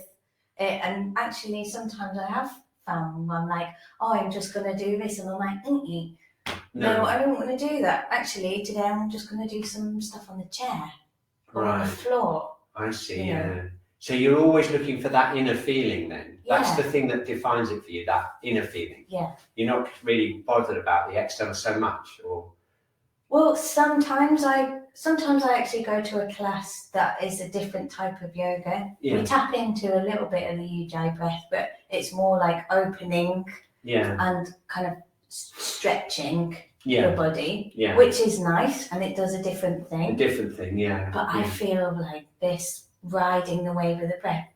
it, and actually sometimes I have found I'm like, oh, I'm just going to do this, and I'm like, no, I don't want to do that. Actually, today I'm just going to do some stuff on the chair or on the floor. I see, So you're always looking for that inner feeling then? Yeah. That's the thing that defines it for you, that inner feeling? Yeah. You're not really bothered about the external so much, or? Well, sometimes I actually go to a class that is a different type of yoga. We tap into a little bit of the Ujjayi breath, but it's more like opening and kind of stretching your body, which is nice, and it does a different thing. But I feel like this riding the wave of the breath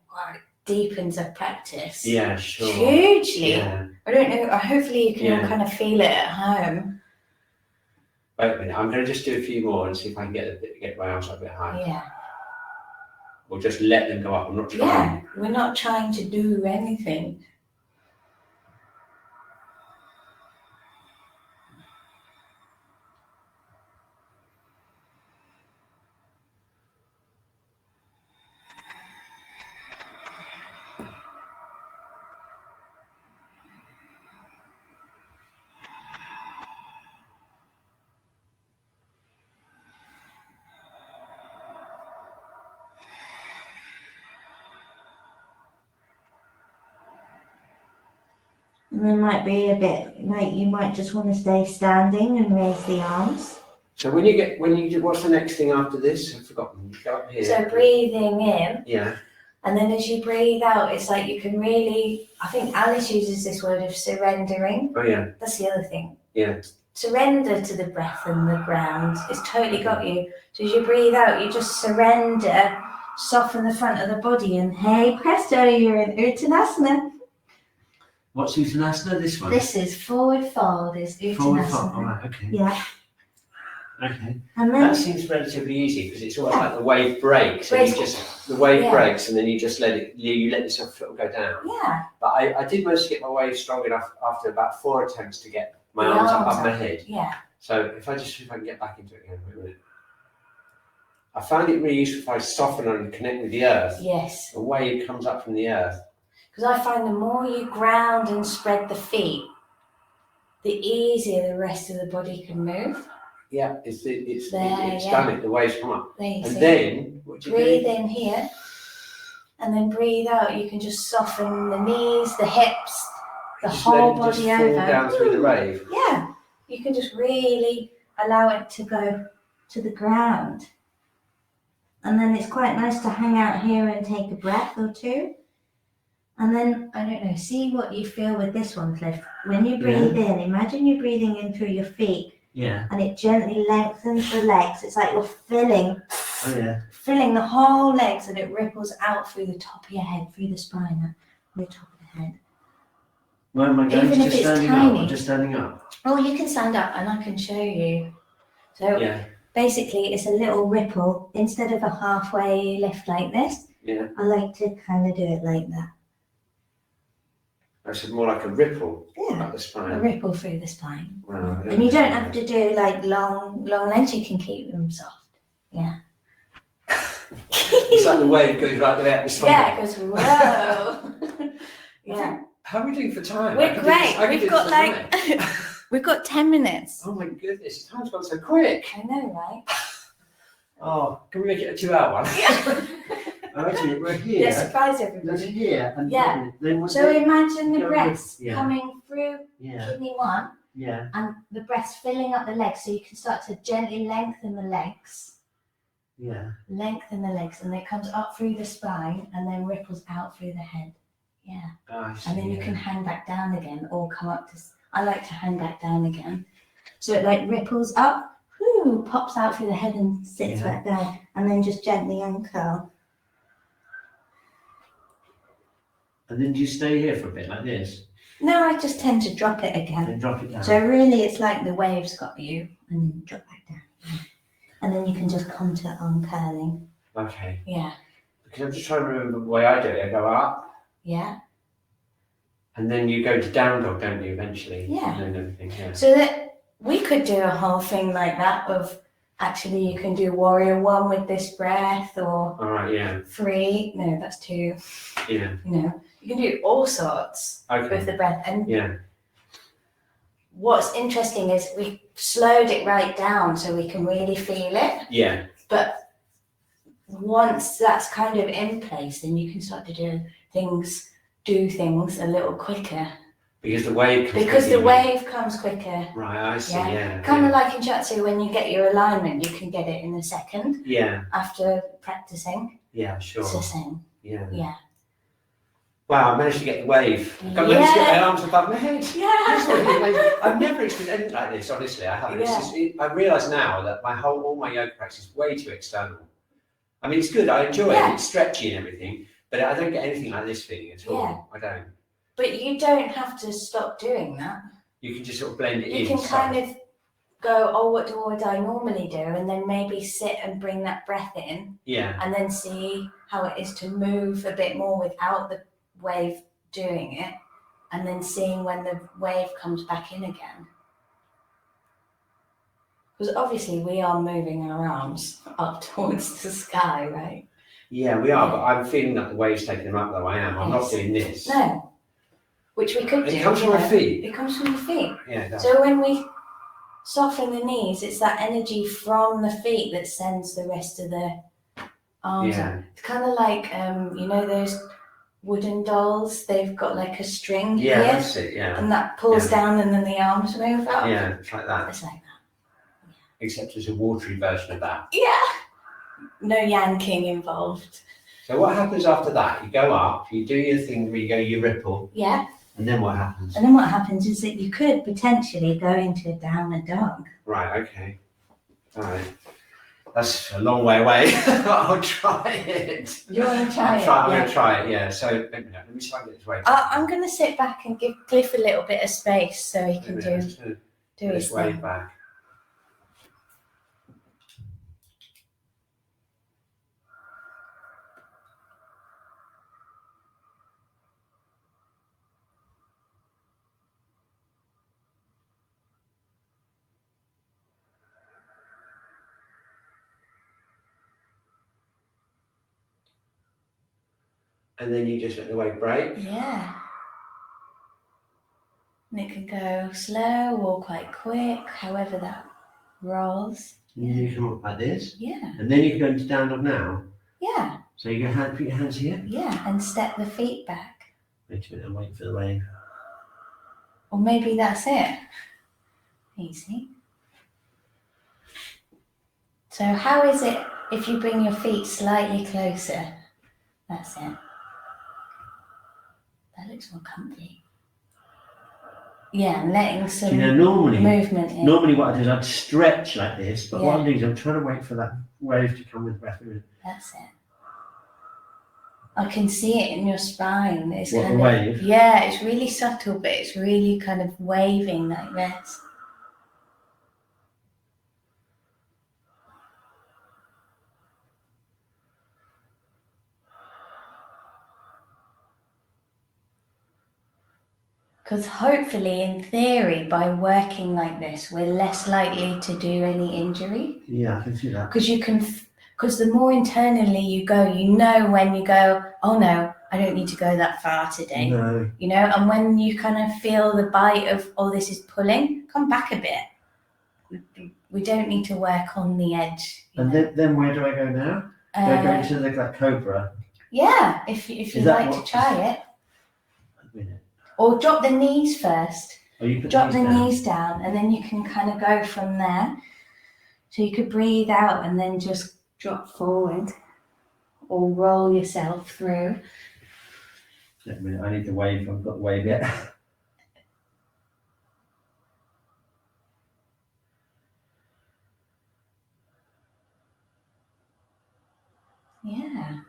deepens a practice. Yeah, sure. Hugely. Yeah. I don't know. Hopefully you can all kind of feel it at home. Wait a minute, I'm going to just do a few more and see if I can get my arms up a bit higher. Yeah. Or just let them go up. I'm not trying. Yeah, we're not trying to do anything. And there might be a bit, like you might just want to stay standing and raise the arms. So what's the next thing after this? I've forgotten. Go up here. So breathing in. Yeah. And then as you breathe out, it's like you can really, I think Alice uses this word of surrendering. Oh yeah. That's the other thing. Yeah. Surrender to the breath and the ground. It's totally got you. So as you breathe out, you just surrender, soften the front of the body, and hey presto, you're in Uttanasana. What's Uttanasana, this one? This is forward fold, is Uttanasana. Forward fold, all right, okay. Yeah. Okay. And then, that seems relatively easy because it's almost like the wave breaks and the wave breaks and then you just let yourself sort of go down. Yeah. But I did manage to get my wave strong enough after about 4 attempts to get my arms up above my head. Yeah. So if I can get back into it again, wait a minute. I found it really useful if I soften and connect with the earth. Yes. A wave comes up from the earth. Because I find the more you ground and spread the feet, the easier the rest of the body can move. Yeah, it's done it. The waves come up. Then what do you breathe in here, and then breathe out. You can just soften the knees, the hips, the whole body just over. Fall down through the wave. Yeah, you can just really allow it to go to the ground. And then it's quite nice to hang out here and take a breath or two. And then, I don't know, see what you feel with this one, Cliff. When you breathe in, imagine you're breathing in through your feet. Yeah. And it gently lengthens the legs. It's like you're filling the whole legs, and it ripples out through the top of your head, through the spine, through the top of the head. Where am I going? Even if it's standing tiny. up? I'm just standing up. Oh, you can stand up and I can show you. So basically it's a little ripple. Instead of a halfway lift like this, I like to kind of do it like that. That's more like a ripple up the spine. A ripple through the spine. Wow, and you don't have to do like long legs, you can keep them soft. Yeah. It's like the wave goes right there at the spine. Yeah, it goes, whoa. Yeah. How are we doing for time? We're great. We've got 10 minutes. Oh my goodness, time's gone so quick. I know, right? Oh, can we make it a 2-hour one? Yeah. Actually, we're here. Yeah, surprise everybody. We're here. And then so imagine the breaths coming through kidney 1. Yeah. And the breaths filling up the legs, so you can start to gently lengthen the legs. Yeah. Lengthen the legs, and it comes up through the spine and then ripples out through the head. Yeah. Oh, and then you can hang back down again or come up to... I like to hang back down again. So it like ripples up, pops out through the head and sits back down, and then just gently uncurl. And then do you stay here for a bit like this? No, I just tend to drop it again. Then drop it down. So really it's like the waves got you, and then drop back down. And then you can just come to uncurling. Okay. Yeah. Because I'm just trying to remember the way I do it. I go up. Yeah. And then you go to down dog, don't you, eventually? Yeah. And then everything, So that we could do a whole thing like that of actually you can do warrior 1 with this breath, or All right, yeah. 3. No, that's 2. Yeah. You can do all sorts with the breath. And what's interesting is we slowed it right down so we can really feel it. Yeah. But once that's kind of in place, then you can start to do things a little quicker. Because the wave comes quicker. Right, I see, yeah. Kind of like in Shiatsu, when you get your alignment, you can get it in a second. Yeah. After practicing. Yeah, sure. It's the same. Yeah. Yeah. Wow, I managed to get the wave. I managed to get my arms above my head. Yeah. I've never experienced anything like this, honestly. I haven't. Yeah. I realise now that all my yoga practice is way too external. I mean, it's good. I enjoy it. It's stretchy and everything, but I don't get anything like this feeling at all. Yeah. I don't. But you don't have to stop doing that. You can just sort of blend it in. You can kind of go, oh, what would I normally do? And then maybe sit and bring that breath in. Yeah. And then see how it is to move a bit more without the wave doing it. And then seeing when the wave comes back in again. Because obviously we are moving our arms up towards the sky, right? Yeah, we are, but I'm feeling that the wave's taking them up, though I am. I'm not doing this. No. Which we could do. It comes from my feet. It comes from your feet. Yeah, it does. So when we soften the knees, it's that energy from the feet that sends the rest of the arms up. It's kind of like, those wooden dolls, they've got like a string here. Yeah, that's it, yeah. And that pulls down and then the arms move up. Yeah, it's like that. It's like that. Except it's a watery version of that. Yeah. No yanking involved. So what happens after that? You go up, you do your thing where you ripple. Yeah. And then what happens? And then what happens is that you could potentially go into a downward dog. Right, okay. All right. That's a long way away. I'll try it. You want to try it? I'm going to try it, yeah. So let me try and get this wave. I'm going to sit back and give Cliff a little bit of space so he can do his wave thing. back. And then you just let the wave break. Yeah. And it can go slow or quite quick, however that rolls. And you come up like this. Yeah. And then you can go into down dog now. Yeah. So you put your hands here. Yeah, and step the feet back. Wait a minute, I'm waiting for the wave. Or maybe that's it. Easy. So how is it if you bring your feet slightly closer? That's it. That looks more comfy. Yeah, and letting some movement in. Normally what I do is I'd stretch like this, but what I'm doing is I'm trying to wait for that wave to come with breath. That's it. I can see it in your spine. It's the wave? Yeah, it's really subtle, but it's really kind of waving like this. Because hopefully, in theory, by working like this, we're less likely to do any injury. Yeah, I can see that. Because the more internally you go, when you go, oh no, I don't need to go that far today. No. And when you kind of feel the bite of, oh, this is pulling, come back a bit. We don't need to work on the edge. And then where do I go now? Do I go into the cobra? Yeah, if you'd like to try it. A minute. Or drop the knees first. Drop the knees down, and then you can kind of go from there. So you could breathe out and then just drop forward or roll yourself through. Wait a minute, I need the wave. I've got the wave yet. Yeah.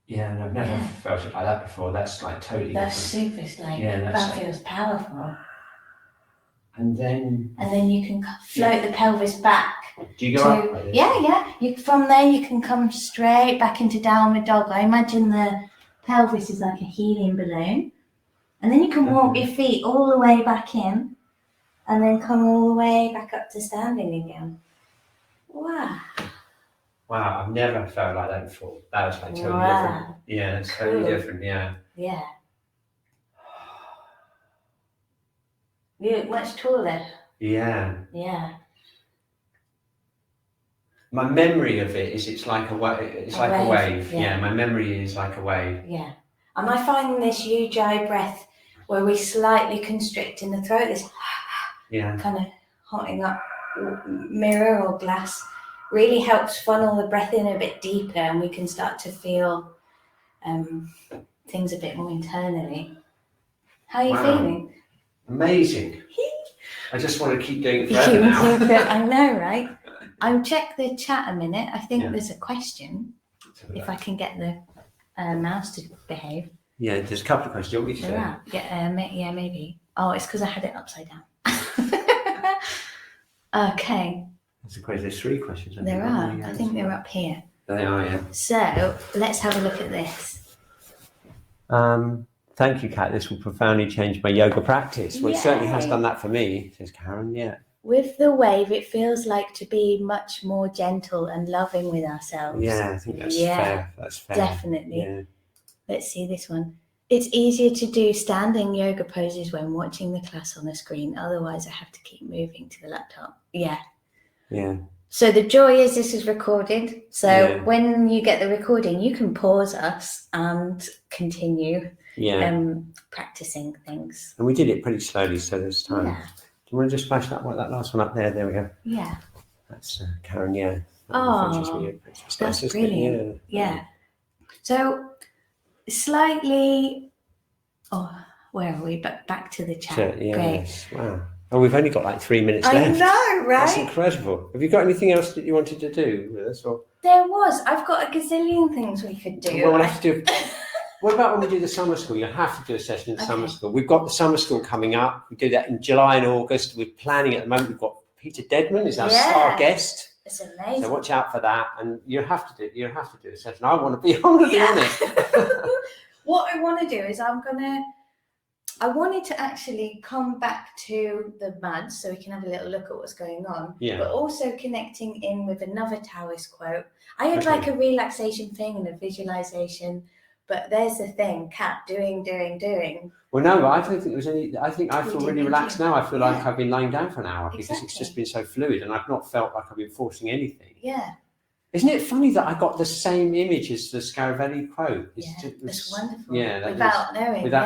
Yeah, and I've never felt it like that before. That's like totally That's different. super, that feels powerful. And then you can float the pelvis back. Do you go up like this? Yeah. From there you can come straight back into downward dog. I imagine the pelvis is like a helium balloon. And then you can walk your feet all the way back in and then come all the way back up to standing again. Wow. Wow, I've never felt like that before. That was like totally different. Yeah, it's totally different, yeah. Yeah. You look much taller. Yeah. Yeah. My memory of it is it's like a wave. Yeah. My memory is like a wave. Yeah. Am I finding this ujjayi breath where we slightly constrict in the throat, this kind of hotting up mirror or glass, really helps funnel the breath in a bit deeper, and we can start to feel things a bit more internally. How are you feeling? Amazing. I just want to keep doing it forever now. I know, right? I'll check the chat a minute. I think there's a question. If I can get the mouse to behave. Yeah, there's a couple of questions. Do you want me to do it? Yeah, maybe. Oh, it's because I had it upside down. Okay. There's 3 questions. There are. I think they're up here. They are, yeah. So let's have a look at this. Thank you, Kat. This will profoundly change my yoga practice. Well, it certainly has done that for me, says Karen. Yeah. With the wave, it feels like to be much more gentle and loving with ourselves. Yeah, I think that's fair. That's fair. Definitely. Yeah. Let's see this one. It's easier to do standing yoga poses when watching the class on the screen. Otherwise, I have to keep moving to the laptop. Yeah. Yeah. So the joy is this is recorded. So when you get the recording, you can pause us and continue practicing things. And we did it pretty slowly, so there's time. Yeah. Do you want to just flash that last one up there? There we go. Yeah. That's Karen, yeah. Oh, that's brilliant. Yeah. So slightly, where are we? Back to the chat. Great. Wow. Oh, we've only got like 3 minutes left. I know, right? That's incredible. Have you got anything else that you wanted to do with us? Or? There was. I've got a gazillion things we could do. Well, we'll have to do. What about when we do the summer school? You have to do a session in the summer school. We've got the summer school coming up. We do that in July and August. We're planning at the moment. We've got Peter Deadman is our star guest. It's amazing. So watch out for that. And you have to do a session. I want to be on it. What I want to do is I wanted to actually come back to the mud so we can have a little look at what's going on, but also connecting in with another Taoist quote. I had like a relaxation thing and a visualization, but there's the thing, Cat, doing. Well, no, I don't think there was any. I think I feel really relaxed now. I feel like I've been lying down for an hour because it's just been so fluid and I've not felt like I've been forcing anything. Yeah. Isn't it funny that I got the same image as the Scaravelli quote? It's wonderful. Yeah, without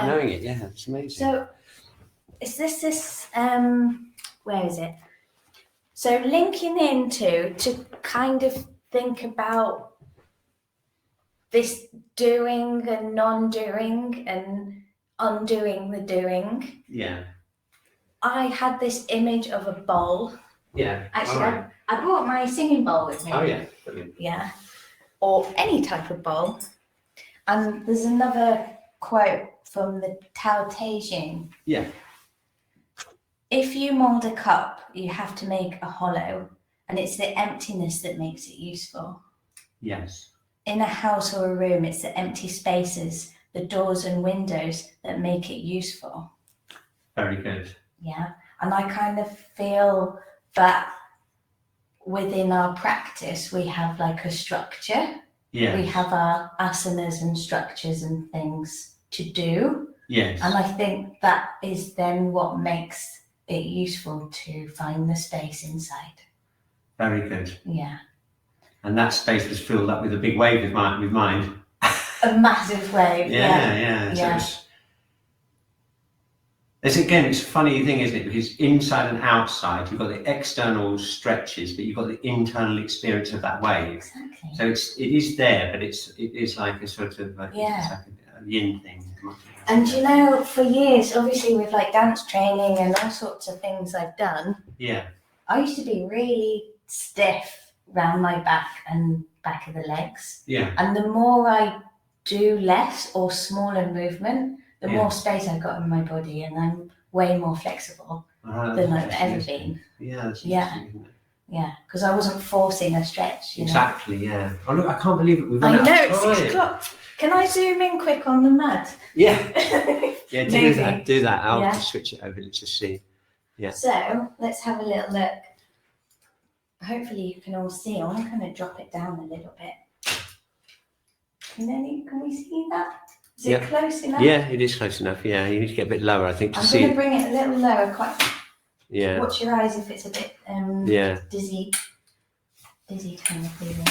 knowing it. Yeah, it's amazing. So, is this where is it? So linking into to kind of think about this doing and non-doing and undoing the doing. Yeah. I had this image of a bowl. Yeah. Actually, I brought my singing bowl with me. Oh, yeah. Brilliant. Yeah. Or any type of bowl. And there's another quote from the Tao Te Ching. Yeah. If you mold a cup, you have to make a hollow, and it's the emptiness that makes it useful. Yes. In a house or a room, it's the empty spaces, the doors and windows that make it useful. Very good. Yeah. And I kind of feel that within our practice, we have like a structure. Yeah. We have our asanas and structures and things to do. Yes. And I think that is then what makes it useful to find the space inside. Very good. Yeah. And that space was filled up with a big wave with mine. A massive wave. Yeah. So it's a funny thing, isn't it? Because inside and outside, you've got the external stretches, but you've got the internal experience of that wave. Exactly. So it is there, but it is like a sort of like it's like a yin thing. And you know, for years, obviously with like dance training and all sorts of things I've done. Yeah. I used to be really stiff around my back and back of the legs. Yeah. And the more I do less or smaller movement, the more space I've got in my body, and I'm way more flexible than I've ever been. Yeah, that's interesting, isn't it? Yeah, because I wasn't forcing a stretch. Exactly, yeah. Oh, look, I can't believe it. We've run I out know, of time. it's 6 o'clock. Can I zoom in quick on the mud? Yeah. Yeah, do Maybe. that. Do that. I'll Yeah. just switch it over. Let's just see. Yeah. So let's have a little look. Hopefully you can all see. I'm going to drop it down a little bit. Can we see that? Is it close enough? Yeah, it is close enough. Yeah, you need to get a bit lower, I think, to see. I'm going to bring it a little lower. Yeah. Watch your eyes if it's a bit yeah. dizzy kind of feeling.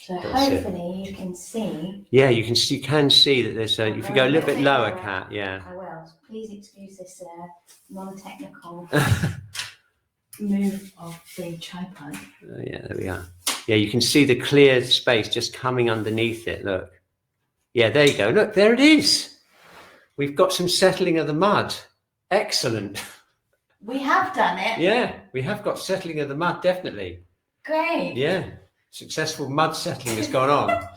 So hopefully you can see. Yeah, you can see that there's a. If you go a little bit lower, Cat. Yeah. I will. Please excuse this non-technical move of the tripod. Yeah, there we are. Yeah, you can see the clear space just coming underneath it. Look. Yeah, there you go. Look, there it is. We've got some settling of the mud. Excellent. We have done it. Yeah, we have got settling of the mud, definitely. Great. Yeah, successful mud settling has gone on.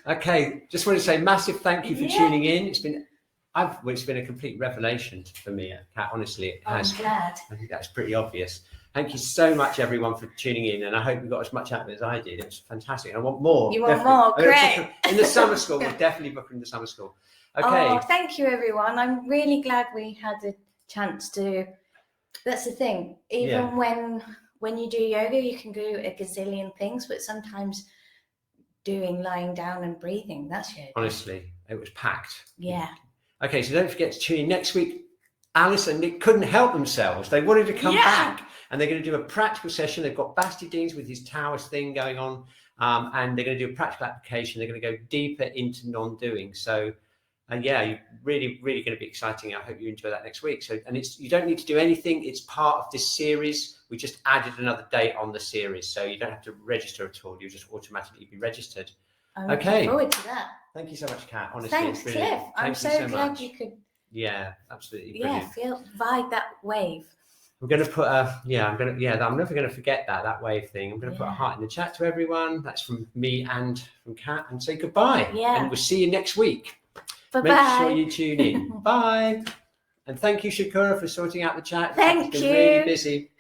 Okay, just want to say massive thank you for tuning in. It's been a complete revelation for me, Kat. Honestly, it has. I'm glad. I think that's pretty obvious. Thank you so much, everyone, for tuning in, and I hope you got as much out of it as I did. It was fantastic. And I want more. You want more? Great. In the summer school, we'll definitely book in the summer school. Okay. Oh, thank you, everyone. I'm really glad we had a chance to. That's the thing. Even when you do yoga, you can do a gazillion things, but sometimes doing lying down and breathing, that's yoga. Honestly, it was packed. Yeah. Okay, so don't forget to tune in next week. Alice and Nick couldn't help themselves. They wanted to come back, and they're going to do a practical session. They've got Basti Deans with his towers thing going on, and they're going to do a practical application. They're going to go deeper into non-doing. So, yeah, really going to be exciting. I hope you enjoy that next week. So, and you don't need to do anything. It's part of this series. We just added another date on the series, so you don't have to register at all. You'll just automatically be registered. I'm looking forward to that. Thank you so much, Kat. Honestly, thanks, Cliff. I'm so glad you could. Yeah, absolutely. Brilliant. Ride that wave. I'm going to put I'm never going to forget that wave thing. I'm going to put a heart in the chat to everyone. That's from me and from Kat, and say goodbye. Yeah. And we'll see you next week. Bye-bye. Make sure you tune in. Bye. And thank you, Shakura, for sorting out the chat. Thank it's you. been really busy.